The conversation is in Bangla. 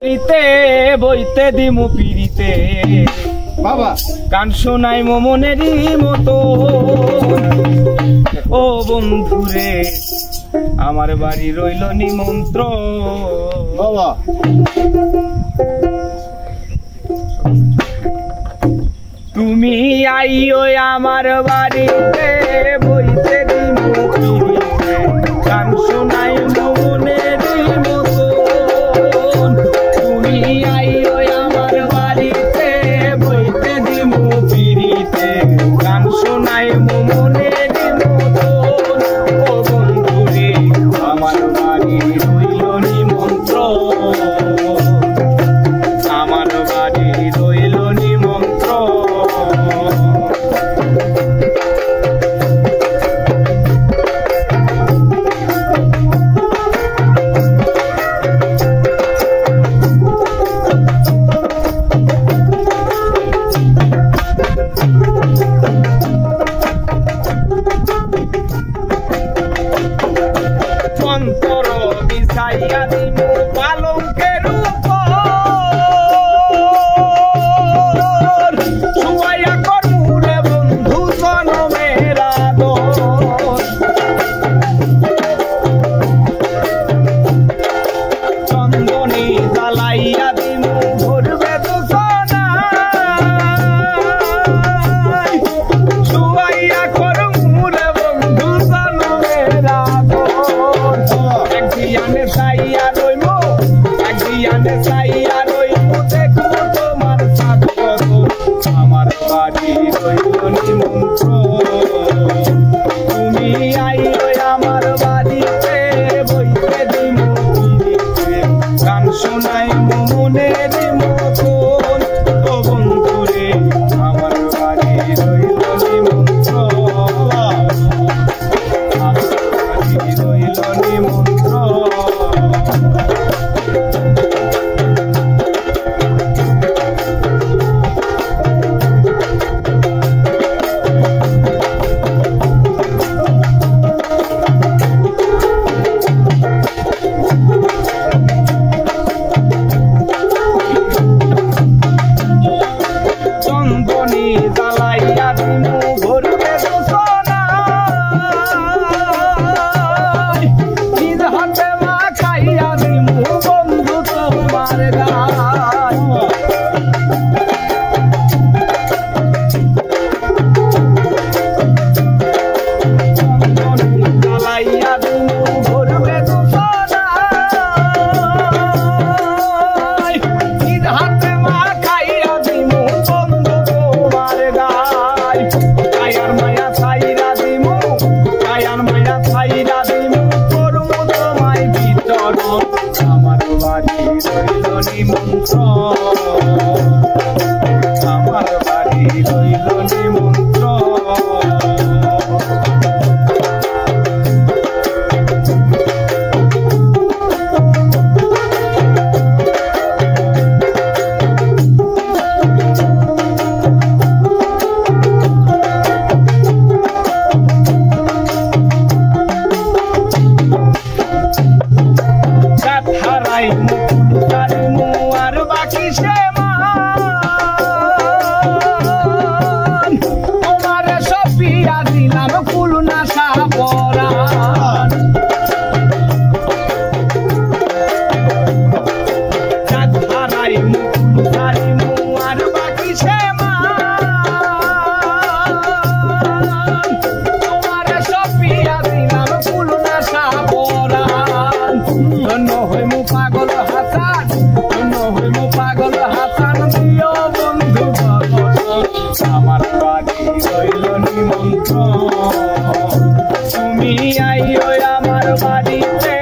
বইতে দিমু পিড়িতে বাবা গান শোনাই মনেরই মতো। ও বন্ধুরে আমার বাড়ি রইল নিমন্ত্রণ বাবা। তুমি আইও আমার বাড়িতে বইতে দিমু পিড়িতে গান শোনাই মনেরই মতো। তুমি আইও আমার বাড়িতে বইতে দিমু পিড়িতে গান শোনাই মনেরই মতো। ও বন্ধুরে আমার বাড়ি রইল নিমন্ত্রণ, আমার বাড়ি রইল নিমন্ত্রণ। অন্তর বিছাইয়া দিমু পালঙ্কের উপর, শুয়াইয়া করমু রে বন্ধু জনমের আদর। চন্দনী জ্বালাইয়া দিমু ভরবে দোসনায়, শুয়াইয়া করমু রে বন্ধু জনমের আদর। একদিয়ানে চাইয়া রইমু, একদিয়ানে চাইয়া রইমু, দেখবো তোমার সাধন। আমার বাড়ি রইল নিমন্ত্রণ, তুমি আইও আমার বাড়িতে বইতে দিমু পিড়িতে গান শোনাই মনের মতন। ও বন্ধুরে আমার বাড়ি রইল নিমন্ত্রণ, আমার বাড়ি রইল নিমন্ত্রণ। চন্দনী জ্বালাইয়া দিমু ভরবে দোসনায়, নিজ হাতে মাখাইয়া দিমু বন্ধু তোমার গায়। চন্দনী জ্বালাইয়া দিমু ভরবে দোসনায়, নিজ হাতে মাখাইয়া দিমু বন্ধু তোমার গায়। কায়ার মায়া ছাইরা দিমু, কায়ার মায়া ছাইরা দিমু, করমু তোমায় বিতরণ। আমার বাড়ি রইল নিমন্ত্রণ, আমার বাড়ি রইল নিমন্ত্রণ। হারাই মুখু আর বাকি সে মান, তোমার সপিয়া দিলাম ফুল নাশা পরান। হারাই মুখু আর বাকি সে মান, তোমার সপিয়া দিলাম ফুল নাশা পরান। ধন্য হইমু পাগল হাসান, ধন্য হইমু পাগল হাসান, দিও বন্ধু ভগবান। আমার বাড়ি রইল নিমন্ত্রণ, তুমি আইও আমার বাড়িতে